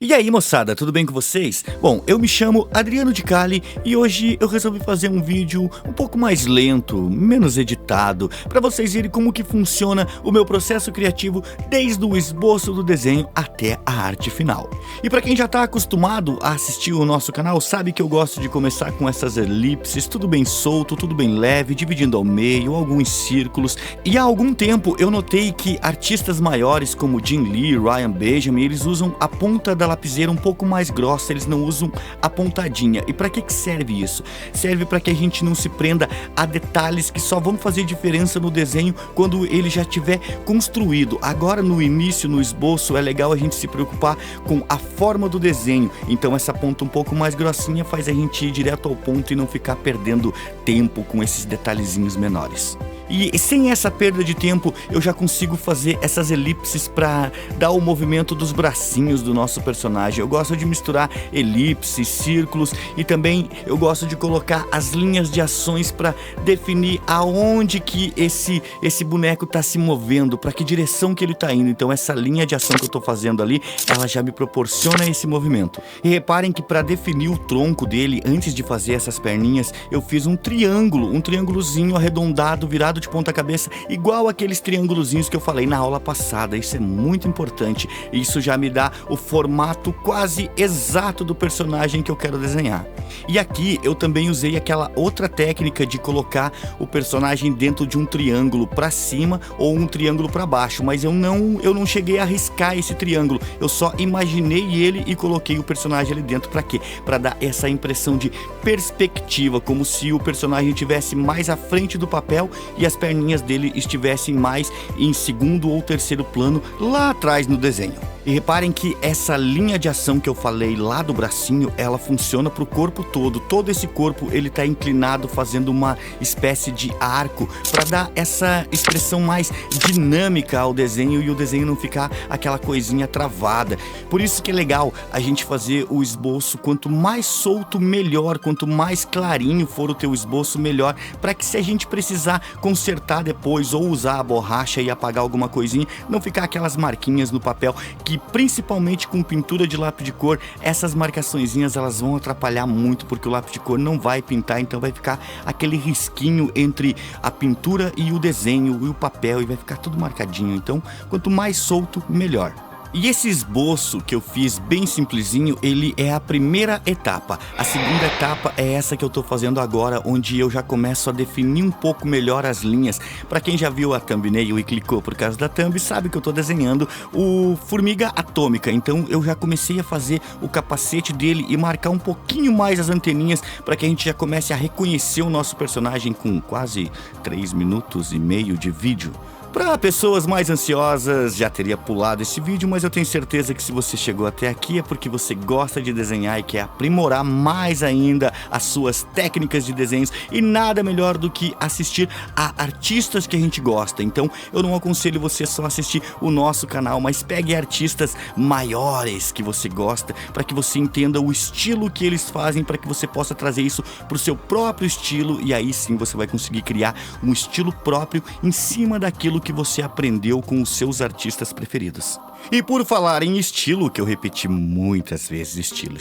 E aí, moçada, tudo bem com vocês? Bom, eu me chamo Adriano de Cali e hoje eu resolvi fazer um vídeo um pouco mais lento, menos editado, para vocês verem como que funciona o meu processo criativo desde o esboço do desenho até a arte final. E para quem já está acostumado a assistir o nosso canal, sabe que eu gosto de começar com essas elipses, tudo bem solto, tudo bem leve, dividindo ao meio, alguns círculos. E há algum tempo eu notei que artistas maiores como Jim Lee, Ryan Benjamin, eles usam a ponta da lapiseira um pouco mais grossa, eles não usam a pontadinha. E para que serve isso? Serve para que a gente não se prenda a detalhes que só vão fazer diferença no desenho quando ele já estiver construído. Agora no início, no esboço, é legal a gente se preocupar com a forma do desenho. Então essa ponta um pouco mais grossinha faz a gente ir direto ao ponto e não ficar perdendo tempo com esses detalhezinhos menores. E sem essa perda de tempo, eu já consigo fazer essas elipses para dar o movimento dos bracinhos do nosso personagem. Eu gosto de misturar elipses, círculos e também eu gosto de colocar as linhas de ações para definir aonde que esse boneco está se movendo, para que direção que ele está indo. Então essa linha de ação que eu estou fazendo ali, ela já me proporciona esse movimento. E reparem que para definir o tronco dele, antes de fazer essas perninhas, eu fiz um triângulozinho arredondado, virado de ponta cabeça, igual aqueles triângulozinhos que eu falei na aula passada. Isso é muito importante. Isso já me dá o formato quase exato do personagem que eu quero desenhar. E aqui eu também usei aquela outra técnica de colocar o personagem dentro de um triângulo para cima ou um triângulo para baixo, mas eu não cheguei a riscar esse triângulo. Eu só imaginei ele e coloquei o personagem ali dentro. Para quê? Para dar essa impressão de perspectiva, como se o personagem estivesse mais à frente do papel e as perninhas dele estivessem mais em segundo ou terceiro plano lá atrás no desenho. E reparem que essa linha de ação que eu falei lá do bracinho, ela funciona para o corpo todo. Todo esse corpo ele está inclinado, fazendo uma espécie de arco para dar essa expressão mais dinâmica ao desenho e o desenho não ficar aquela coisinha travada. Por isso que é legal a gente fazer o esboço quanto mais solto melhor, quanto mais clarinho for o teu esboço melhor, para que se a gente precisar consertar depois ou usar a borracha e apagar alguma coisinha, não ficar aquelas marquinhas no papel que principalmente com pintura de lápis de cor, essas marcaçõezinhas elas vão atrapalhar muito porque o lápis de cor não vai pintar, então vai ficar aquele risquinho entre a pintura e o desenho e o papel e vai ficar tudo marcadinho. Então quanto mais solto, melhor. E esse esboço que eu fiz bem simplesinho, ele é a primeira etapa. A segunda etapa é essa que eu tô fazendo agora, onde eu já começo a definir um pouco melhor as linhas. Para quem já viu a thumbnail e clicou por causa da thumb, sabe que eu tô desenhando o Formiga Atômica. Então eu já comecei a fazer o capacete dele e marcar um pouquinho mais as anteninhas para que a gente já comece a reconhecer o nosso personagem com quase 3 minutos e meio de vídeo. Para pessoas mais ansiosas, já teria pulado esse vídeo, mas eu tenho certeza que se você chegou até aqui é porque você gosta de desenhar e quer aprimorar mais ainda as suas técnicas de desenhos, e nada melhor do que assistir a artistas que a gente gosta. Então eu não aconselho você só assistir o nosso canal, mas pegue artistas maiores que você gosta, para que você entenda o estilo que eles fazem, para que você possa trazer isso para o seu próprio estilo, e aí sim você vai conseguir criar um estilo próprio em cima daquilo que você aprendeu com os seus artistas preferidos. E por falar em estilo, que eu repeti muitas vezes, estilo.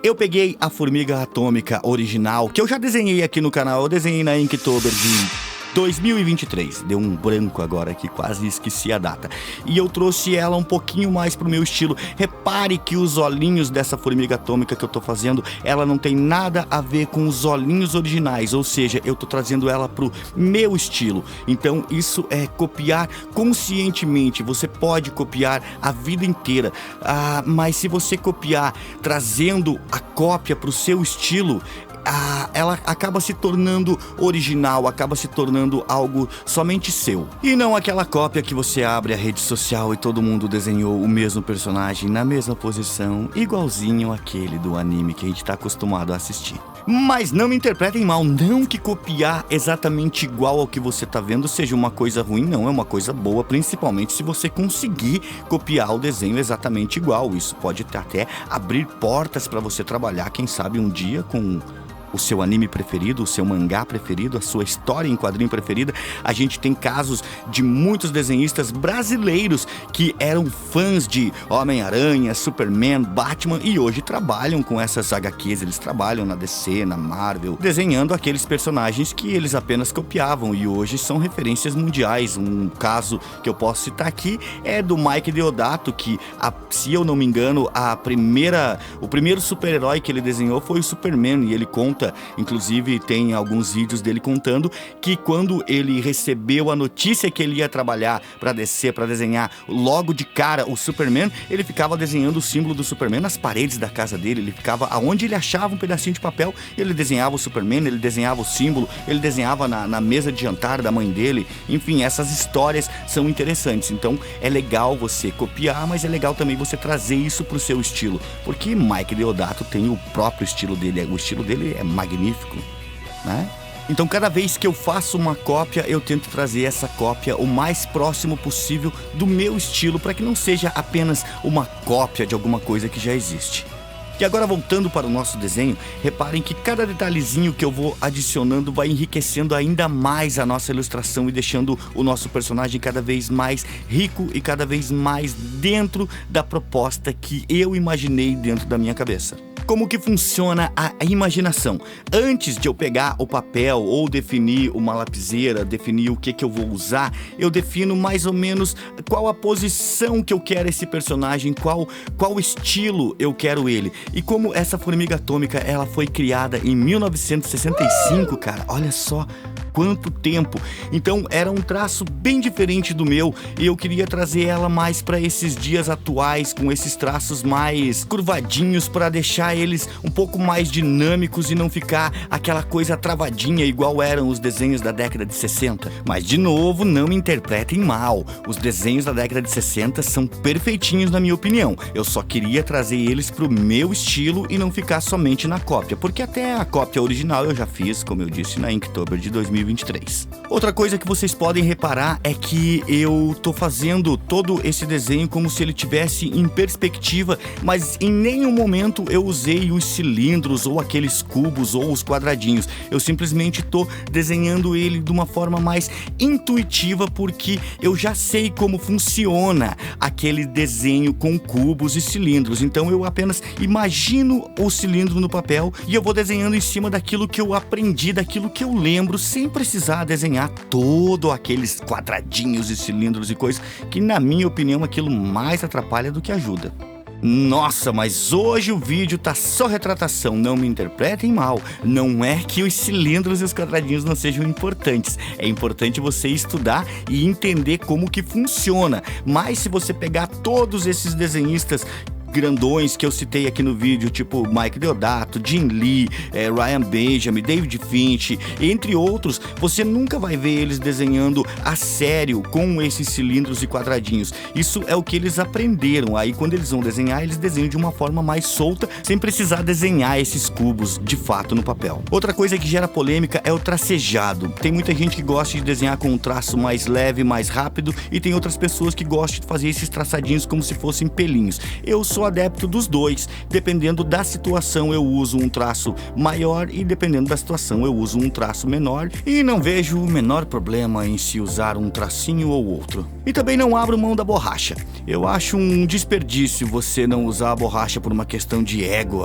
Eu peguei a Formiga Atômica original, que eu já desenhei aqui no canal, eu desenhei na Inktober de 2023, deu um branco agora aqui, quase esqueci a data. E eu trouxe ela um pouquinho mais pro meu estilo. Repare que os olhinhos dessa formiga atômica que eu tô fazendo, ela não tem nada a ver com os olhinhos originais, ou seja, eu tô trazendo ela pro meu estilo. Então isso é copiar conscientemente. Você pode copiar a vida inteira, mas se você copiar trazendo a cópia pro seu estilo, ela acaba se tornando original, acaba se tornando algo somente seu. E não aquela cópia que você abre a rede social e todo mundo desenhou o mesmo personagem na mesma posição, igualzinho aquele do anime que a gente tá acostumado a assistir. Mas não me interpretem mal, não que copiar exatamente igual ao que você tá vendo seja uma coisa ruim, não, é uma coisa boa, principalmente se você conseguir copiar o desenho exatamente igual. Isso pode até abrir portas para você trabalhar, quem sabe um dia com o seu anime preferido, o seu mangá preferido, a sua história em quadrinho preferida. A gente tem casos de muitos desenhistas brasileiros que eram fãs de Homem-Aranha, Superman, Batman e hoje trabalham com essas HQs, eles trabalham na DC, na Marvel, desenhando aqueles personagens que eles apenas copiavam e hoje são referências mundiais. Um caso que eu posso citar aqui é do Mike Deodato, que, se eu não me engano, o primeiro super-herói que ele desenhou foi o Superman, e ele conta, inclusive tem alguns vídeos dele contando que quando ele recebeu a notícia que ele ia trabalhar para DC, para desenhar logo de cara o Superman, ele ficava desenhando o símbolo do Superman nas paredes da casa dele, ele ficava aonde ele achava um pedacinho de papel, ele desenhava o Superman, ele desenhava o símbolo, ele desenhava na mesa de jantar da mãe dele. Enfim, essas histórias são interessantes, então é legal você copiar, mas é legal também você trazer isso pro seu estilo, porque Mike Deodato tem o próprio estilo dele, o estilo dele é magnífico, né? Então cada vez que eu faço uma cópia, eu tento trazer essa cópia o mais próximo possível do meu estilo, para que não seja apenas uma cópia de alguma coisa que já existe. E agora, voltando para o nosso desenho, reparem que cada detalhezinho que eu vou adicionando vai enriquecendo ainda mais a nossa ilustração e deixando o nosso personagem cada vez mais rico e cada vez mais dentro da proposta que eu imaginei dentro da minha cabeça. Como que funciona a imaginação? Antes de eu pegar o papel ou definir uma lapiseira, definir o que eu vou usar, eu defino mais ou menos qual a posição que eu quero esse personagem, qual estilo eu quero ele. E como essa formiga atômica, ela foi criada em 1965, cara, olha só quanto tempo. Então era um traço bem diferente do meu e eu queria trazer ela mais para esses dias atuais, com esses traços mais curvadinhos, para deixar eles um pouco mais dinâmicos e não ficar aquela coisa travadinha igual eram os desenhos da década de 60. Mas de novo, não me interpretem mal, os desenhos da década de 60 são perfeitinhos na minha opinião. Eu só queria trazer eles pro meu estilo e não ficar somente na cópia, porque até a cópia original eu já fiz, como eu disse, na Inktober de 2023. Outra coisa que vocês podem reparar é que eu tô fazendo todo esse desenho como se ele tivesse em perspectiva, mas em nenhum momento eu usei os cilindros ou aqueles cubos ou os quadradinhos. Eu simplesmente tô desenhando ele de uma forma mais intuitiva, porque eu já sei como funciona aquele desenho com cubos e cilindros. Então eu apenas imagino o cilindro no papel e eu vou desenhando em cima daquilo que eu aprendi, daquilo que eu lembro, sem precisar desenhar todo aqueles quadradinhos e cilindros e coisas que, na minha opinião, aquilo mais atrapalha do que ajuda. Nossa, mas hoje o vídeo tá só retratação, não me interpretem mal. Não é que os cilindros e os quadradinhos não sejam importantes. É importante você estudar e entender como que funciona. Mas se você pegar todos esses desenhistas grandões que eu citei aqui no vídeo, tipo Mike Deodato, Jim Lee, Ryan Benjamin, David Finch, entre outros, você nunca vai ver eles desenhando a sério com esses cilindros e quadradinhos. Isso é o que eles aprenderam. Aí quando eles vão desenhar, eles desenham de uma forma mais solta, sem precisar desenhar esses cubos de fato no papel. Outra coisa que gera polêmica é o tracejado. Tem muita gente que gosta de desenhar com um traço mais leve, mais rápido, e tem outras pessoas que gostam de fazer esses traçadinhos como se fossem pelinhos. Eu sou adepto dos dois. Dependendo da situação eu uso um traço maior e dependendo da situação eu uso um traço menor, e não vejo o menor problema em se usar um tracinho ou outro. E também não abro mão da borracha. Eu acho um desperdício você não usar a borracha por uma questão de ego.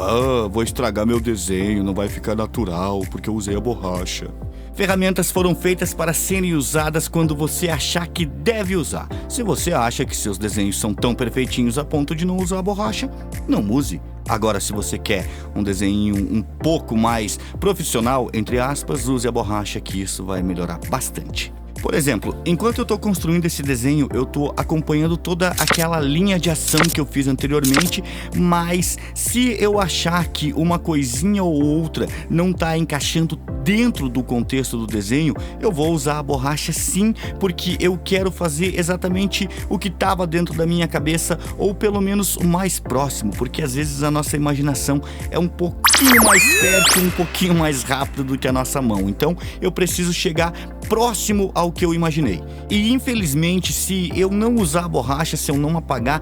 Vou estragar meu desenho, não vai ficar natural porque eu usei a borracha. Ferramentas foram feitas para serem usadas quando você achar que deve usar. Se você acha que seus desenhos são tão perfeitinhos a ponto de não usar a borracha, não use. Agora, se você quer um desenho um pouco mais profissional, entre aspas, use a borracha, que isso vai melhorar bastante. Por exemplo, enquanto eu estou construindo esse desenho, eu estou acompanhando toda aquela linha de ação que eu fiz anteriormente, mas se eu achar que uma coisinha ou outra não está encaixando dentro do contexto do desenho, eu vou usar a borracha sim, porque eu quero fazer exatamente o que estava dentro da minha cabeça, ou pelo menos o mais próximo, porque às vezes a nossa imaginação é um pouquinho mais perto, um pouquinho mais rápido do que a nossa mão. Então eu preciso chegar próximo ao que eu imaginei. E infelizmente, se eu não usar a borracha, se eu não apagar,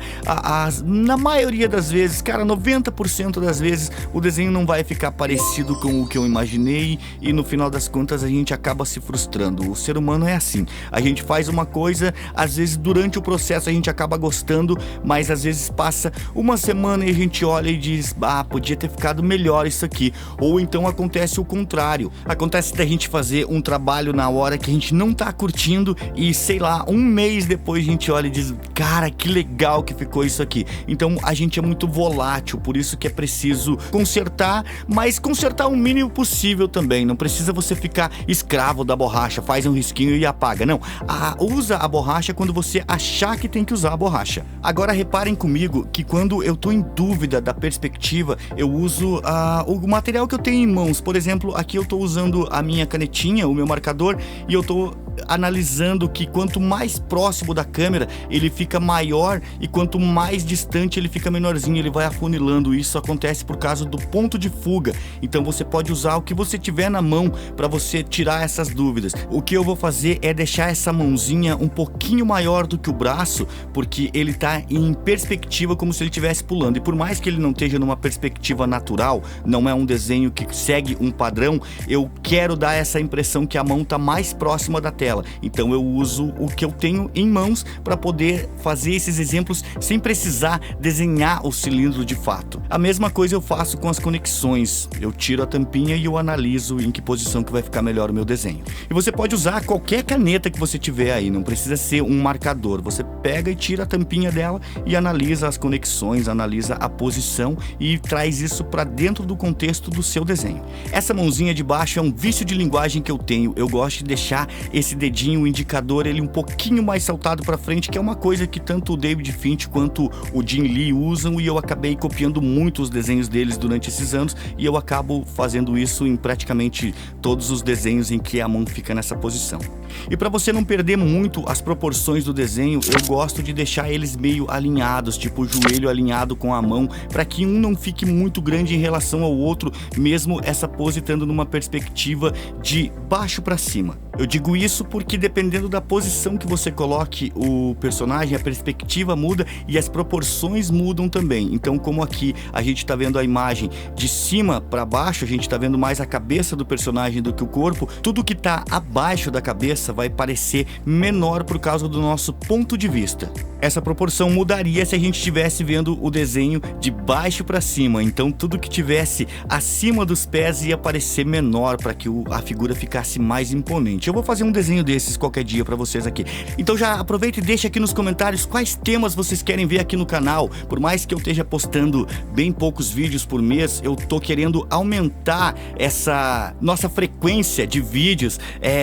na maioria das vezes, cara, 90% das vezes, o desenho não vai ficar parecido com o que eu imaginei e no final das contas a gente acaba se frustrando. O ser humano é assim, a gente faz uma coisa, às vezes durante o processo a gente acaba gostando, mas às vezes passa uma semana e a gente olha e diz, podia ter ficado melhor isso aqui. Ou então acontece o contrário, acontece da gente fazer um trabalho na hora que a gente não tá curtindo e sei lá, um mês depois a gente olha e diz, cara, que legal que ficou isso aqui. Então a gente é muito volátil, por isso que é preciso consertar, mas consertar o mínimo possível também. Não precisa você ficar escravo da borracha, faz um risquinho e apaga. Não, usa a borracha quando você achar que tem que usar a borracha. Agora reparem comigo que quando eu tô em dúvida da perspectiva, eu uso o material que eu tenho em mãos. Por exemplo, aqui eu tô usando a minha canetinha, o meu marcador, e eu tô analisando que quanto mais próximo da câmera ele fica maior e quanto mais distante ele fica menorzinho, ele vai afunilando. Isso acontece por causa do ponto de fuga. Então você pode usar o que você tiver na mão para você tirar essas dúvidas. O que eu vou fazer é deixar essa mãozinha um pouquinho maior do que o braço, porque ele tá em perspectiva como se ele estivesse pulando, e por mais que ele não esteja numa perspectiva natural, não é um desenho que segue um padrão, eu quero dar essa impressão que a mão tá mais próxima da tela. Então eu uso o que eu tenho em mãos para poder fazer esses exemplos sem precisar desenhar o cilindro de fato. A mesma coisa eu faço com as conexões. Eu tiro a tampinha e eu analiso em que posição que vai ficar melhor o meu desenho. E você pode usar qualquer caneta que você tiver aí, não precisa ser um marcador. Você pega e tira a tampinha dela e analisa as conexões, analisa a posição e traz isso para dentro do contexto do seu desenho. Essa mãozinha de baixo é um vício de linguagem que eu tenho. Eu gosto de deixar esse dedinho, o indicador, ele um pouquinho mais saltado para frente, que é uma coisa que tanto o David Finch quanto o Jim Lee usam, e eu acabei copiando muito os desenhos deles durante esses anos, e eu acabo fazendo isso em praticamente todos os desenhos em que a mão fica nessa posição. E para você não perder muito as proporções do desenho, eu gosto de deixar eles meio alinhados, tipo o joelho alinhado com a mão, para que um não fique muito grande em relação ao outro, mesmo essa pose estando numa perspectiva de baixo para cima. Eu digo isso porque dependendo da posição que você coloque o personagem, a perspectiva muda e as proporções mudam também. Então, como aqui a gente tá vendo a imagem de cima para baixo, a gente tá vendo mais a cabeça do personagem do que o corpo, tudo que tá abaixo da cabeça vai parecer menor por causa do nosso ponto de vista. Essa proporção mudaria se a gente estivesse vendo o desenho de baixo para cima, então tudo que tivesse acima dos pés ia parecer menor para que a figura ficasse mais imponente. Eu vou fazer um desenho desses qualquer dia para vocês aqui. Então já aproveita e deixa aqui nos comentários quais temas vocês querem ver aqui no canal. Por mais que eu esteja postando bem poucos vídeos por mês, eu tô querendo aumentar essa nossa frequência de vídeos.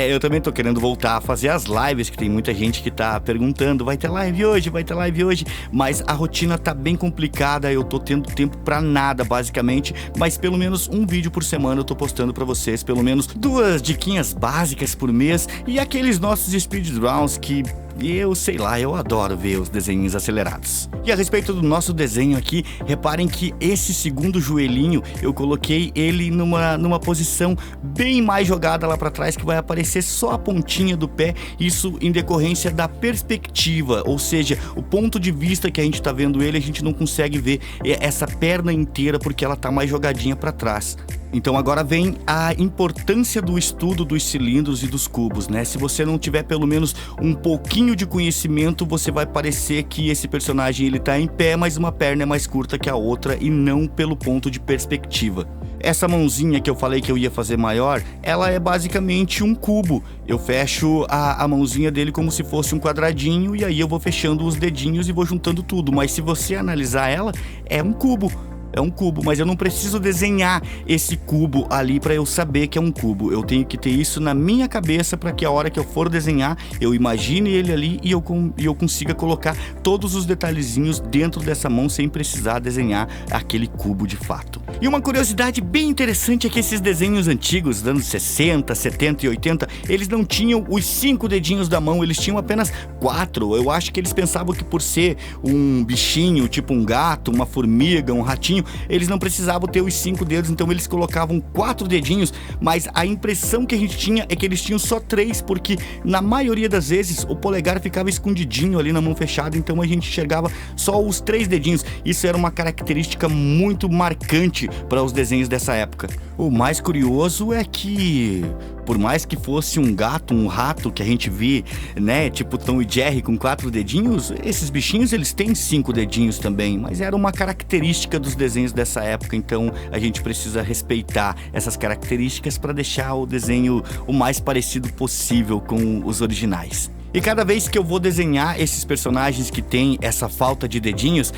Eu também tô querendo voltar a fazer as lives, que tem muita gente que tá perguntando, vai ter live hoje? Vai ter live hoje? Mas a rotina tá bem complicada, eu tô tendo tempo pra nada, basicamente, mas pelo menos um vídeo por semana eu tô postando pra vocês, pelo menos 2 diquinhas básicas por mês, e aqueles nossos speedruns que eu sei lá, eu adoro ver os desenhos acelerados. E a respeito do nosso desenho aqui, reparem que esse segundo joelhinho, eu coloquei ele numa posição bem mais jogada lá pra trás, que vai aparecer só a pontinha do pé, isso em decorrência da perspectiva, ou seja, o ponto de vista que a gente tá vendo ele, a gente não consegue ver essa perna inteira porque ela tá mais jogadinha pra trás. Então agora vem a importância do estudo dos cilindros e dos cubos, né? Se você não tiver pelo menos um pouquinho de conhecimento, você vai parecer que esse personagem ele tá em pé, mas uma perna é mais curta que a outra e não pelo ponto de perspectiva. Essa mãozinha que eu falei que eu ia fazer maior, ela é basicamente um cubo. Eu fecho a mãozinha dele como se fosse um quadradinho e aí eu vou fechando os dedinhos e vou juntando tudo. Mas se você analisar ela, é um cubo. É um cubo, mas eu não preciso desenhar esse cubo ali para eu saber que é um cubo. Eu tenho que ter isso na minha cabeça para que a hora que eu for desenhar, eu imagine ele ali e eu consiga colocar todos os detalhezinhos dentro dessa mão sem precisar desenhar aquele cubo de fato. E uma curiosidade bem interessante é que esses desenhos antigos, dos anos 60, 70 e 80, eles não tinham os 5 dedinhos da mão, eles tinham apenas 4. Eu acho que eles pensavam que por ser um bichinho, tipo um gato, uma formiga, um ratinho, desenho, eles não precisavam ter os 5 dedos, então eles colocavam 4 dedinhos, mas a impressão que a gente tinha é que eles tinham só 3, porque na maioria das vezes o polegar ficava escondidinho ali na mão fechada, então a gente enxergava só os 3 dedinhos. Isso era uma característica muito marcante para os desenhos dessa época. O mais curioso é que, por mais que fosse um gato, um rato que a gente vê, né, tipo Tom e Jerry com 4 dedinhos, esses bichinhos eles têm 5 dedinhos também, mas era uma característica dos desenhos dessa época, então a gente precisa respeitar essas características para deixar o desenho o mais parecido possível com os originais. E cada vez que eu vou desenhar esses personagens que tem essa falta de dedinhos,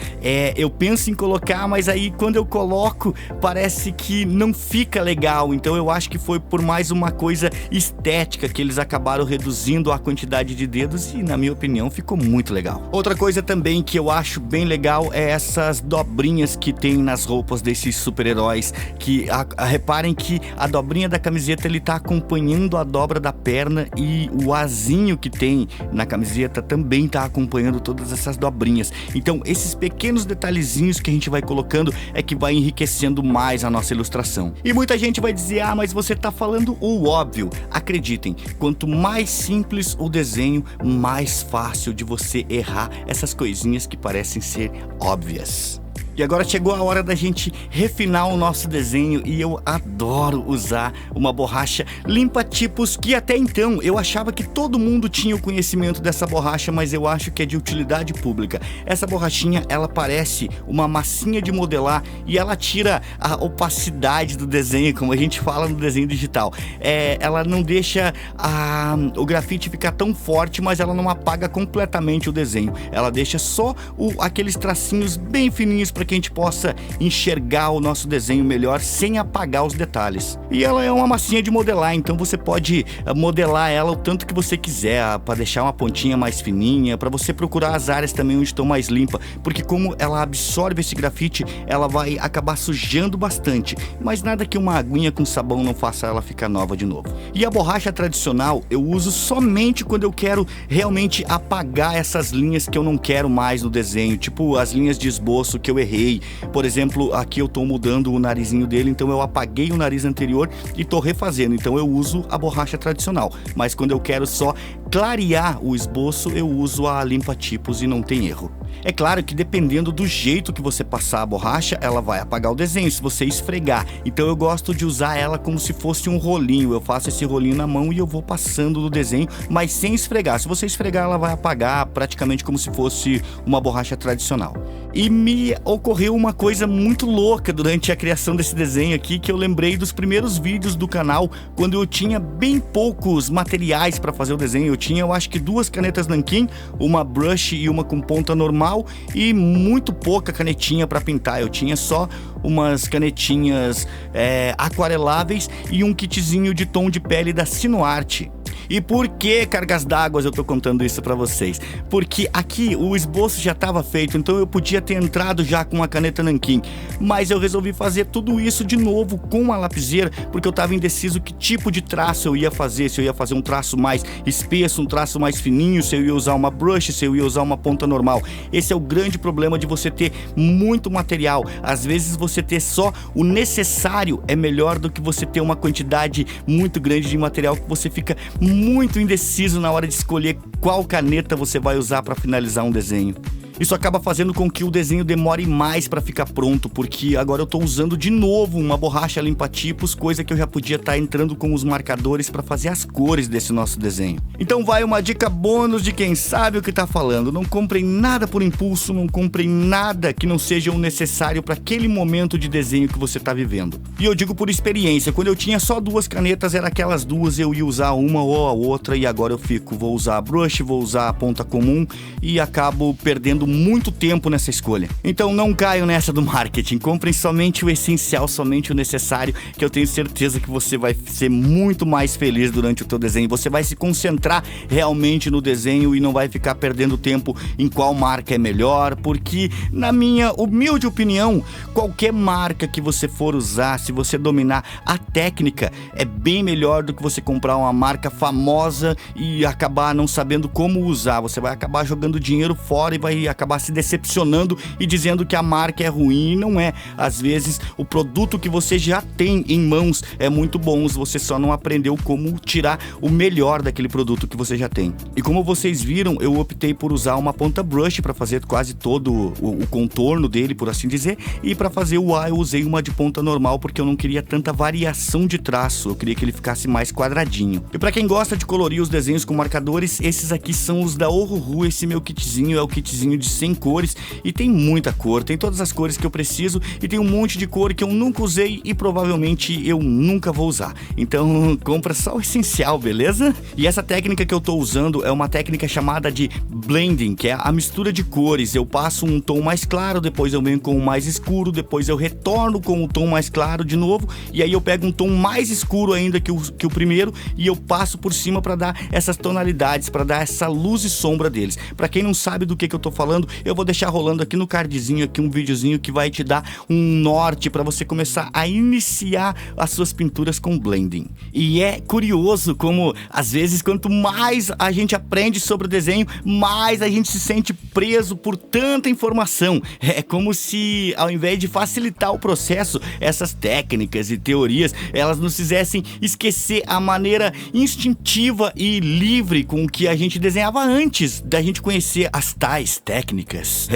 eu penso em colocar, mas aí quando eu coloco, parece que não fica legal. Então eu acho que foi por mais uma coisa estética que eles acabaram reduzindo a quantidade de dedos e, na minha opinião, ficou muito legal. Outra coisa também que eu acho bem legal é essas dobrinhas que tem nas roupas desses super-heróis, que reparem que a dobrinha da camiseta ele tá acompanhando a dobra da perna e o azinho que tem na camiseta também tá acompanhando todas essas dobrinhas. Então esses pequenos detalhezinhos que a gente vai colocando é que vai enriquecendo mais a nossa ilustração. E muita gente vai dizer, mas você tá falando o óbvio. Acreditem, quanto mais simples o desenho, mais fácil de você errar essas coisinhas que parecem ser óbvias. E agora chegou a hora da gente refinar o nosso desenho e eu adoro usar uma borracha limpa-tipos que até então eu achava que todo mundo tinha o conhecimento dessa borracha, mas eu acho que é de utilidade pública. Essa borrachinha, ela parece uma massinha de modelar e ela tira a opacidade do desenho, como a gente fala no desenho digital. Ela não deixa o grafite ficar tão forte, mas ela não apaga completamente o desenho. Ela deixa só aqueles tracinhos bem fininhos para que a gente possa enxergar o nosso desenho melhor sem apagar os detalhes. E ela é uma massinha de modelar, então você pode modelar ela o tanto que você quiser, para deixar uma pontinha mais fininha, para você procurar as áreas também onde estão mais limpas, porque como ela absorve esse grafite, ela vai acabar sujando bastante, mas nada que uma aguinha com sabão não faça ela ficar nova de novo. E a borracha tradicional eu uso somente quando eu quero realmente apagar essas linhas que eu não quero mais no desenho, tipo as linhas de esboço que eu errei. Por exemplo, aqui eu tô mudando o narizinho dele, então eu apaguei o nariz anterior e tô refazendo, então eu uso a borracha tradicional. Mas quando eu quero só clarear o esboço, eu uso a limpa-tipos e não tem erro. É claro que dependendo do jeito que você passar a borracha, ela vai apagar o desenho se você esfregar. Então eu gosto de usar ela como se fosse um rolinho. Eu faço esse rolinho na mão e eu vou passando no desenho, mas sem esfregar. Se você esfregar, ela vai apagar praticamente como se fosse uma borracha tradicional. E me ocorreu uma coisa muito louca durante a criação desse desenho aqui, que eu lembrei dos primeiros vídeos do canal, quando eu tinha bem poucos materiais para fazer o desenho. Eu tinha, eu acho que 2 canetas nanquim, uma brush e uma com ponta normal, e muito pouca canetinha para pintar. Eu tinha só umas canetinhas aquareláveis e um kitzinho de tom de pele da Sinuarte. E por que, cargas d'água, eu tô contando isso pra vocês? Porque aqui o esboço já estava feito, então eu podia ter entrado já com a caneta nanquim, mas eu resolvi fazer tudo isso de novo com a lapiseira, porque eu tava indeciso que tipo de traço eu ia fazer, se eu ia fazer um traço mais espesso, um traço mais fininho, se eu ia usar uma brush, se eu ia usar uma ponta normal. Esse é o grande problema de você ter muito material. Às vezes você ter só o necessário é melhor do que você ter uma quantidade muito grande de material que você fica muito indeciso na hora de escolher qual caneta você vai usar para finalizar um desenho. Isso acaba fazendo com que o desenho demore mais para ficar pronto, porque agora eu tô usando de novo uma borracha limpa-tipos, coisa que eu já podia estar entrando com os marcadores para fazer as cores desse nosso desenho. Então vai uma dica bônus de quem sabe o que tá falando. Não comprem nada por impulso, não comprem nada que não seja o necessário para aquele momento de desenho que você tá vivendo. E eu digo por experiência, quando eu tinha só 2 canetas, era aquelas 2, eu ia usar uma ou a outra, e agora eu vou usar a brush, vou usar a ponta comum e acabo perdendo muito tempo nessa escolha. Então não caiam nessa do marketing, comprem somente o essencial, somente o necessário, que eu tenho certeza que você vai ser muito mais feliz durante o teu desenho. Você vai se concentrar realmente no desenho e não vai ficar perdendo tempo em qual marca é melhor, porque na minha humilde opinião, qualquer marca que você for usar, se você dominar a técnica, é bem melhor do que você comprar uma marca famosa e acabar não sabendo como usar. Você vai acabar jogando dinheiro fora e vai acabar se decepcionando e dizendo que a marca é ruim, e não é. Às vezes o produto que você já tem em mãos é muito bom, você só não aprendeu como tirar o melhor daquele produto que você já tem. E como vocês viram, eu optei por usar uma ponta brush para fazer quase todo o contorno dele, por assim dizer, e para fazer o A eu usei uma de ponta normal porque eu não queria tanta variação de traço, eu queria que ele ficasse mais quadradinho. E para quem gosta de colorir os desenhos com marcadores, esses aqui são os da Ohuhu. Esse meu kitzinho é o kitzinho de 100 cores e tem muita cor, tem todas as cores que eu preciso e tem um monte de cor que eu nunca usei e provavelmente eu nunca vou usar. Então compra só o essencial, beleza? E essa técnica que eu tô usando é uma técnica chamada de blending, que é a mistura de cores. Eu passo um tom mais claro, depois eu venho com o mais escuro, depois eu retorno com o tom mais claro de novo, e aí eu pego um tom mais escuro ainda que o primeiro e eu passo por cima para dar essas tonalidades, para dar essa luz e sombra deles. Para quem não sabe do que eu tô falando, eu vou deixar rolando aqui no cardzinho aqui um videozinho que vai te dar um norte para você começar a iniciar as suas pinturas com blending. E é curioso como às vezes quanto mais a gente aprende sobre o desenho, mais a gente se sente preso por tanta informação. É como se ao invés de facilitar o processo, essas técnicas e teorias, elas nos fizessem esquecer a maneira instintiva e livre com que a gente desenhava antes da gente conhecer as tais técnicas.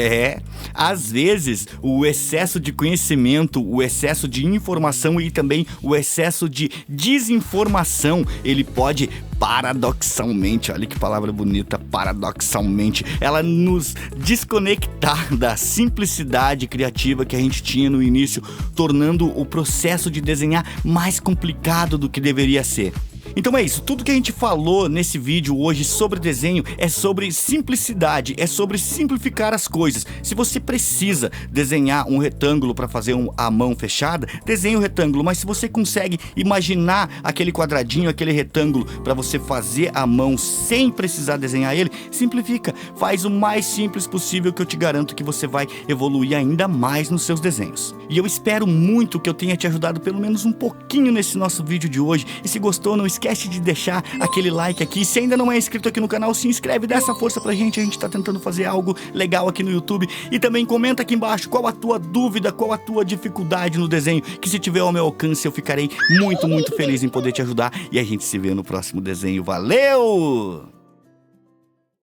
Às vezes o excesso de conhecimento, o excesso de informação e também o excesso de desinformação, ele pode paradoxalmente, olha que palavra bonita, paradoxalmente, ela nos desconectar da simplicidade criativa que a gente tinha no início, tornando o processo de desenhar mais complicado do que deveria ser. Então é isso, tudo que a gente falou nesse vídeo hoje sobre desenho é sobre simplicidade, é sobre simplificar as coisas. Se você precisa desenhar um retângulo para fazer a mão fechada, desenhe o retângulo, mas se você consegue imaginar aquele quadradinho, aquele retângulo para você fazer a mão sem precisar desenhar ele, simplifica, faz o mais simples possível que eu te garanto que você vai evoluir ainda mais nos seus desenhos. E eu espero muito que eu tenha te ajudado pelo menos um pouquinho nesse nosso vídeo de hoje, e se gostou não esquece de deixar aquele like aqui. Se ainda não é inscrito aqui no canal, se inscreve, dá essa força pra gente. A gente tá tentando fazer algo legal aqui no YouTube. E também comenta aqui embaixo qual a tua dúvida, qual a tua dificuldade no desenho, que se tiver ao meu alcance eu ficarei muito feliz em poder te ajudar. E a gente se vê no próximo desenho. Valeu!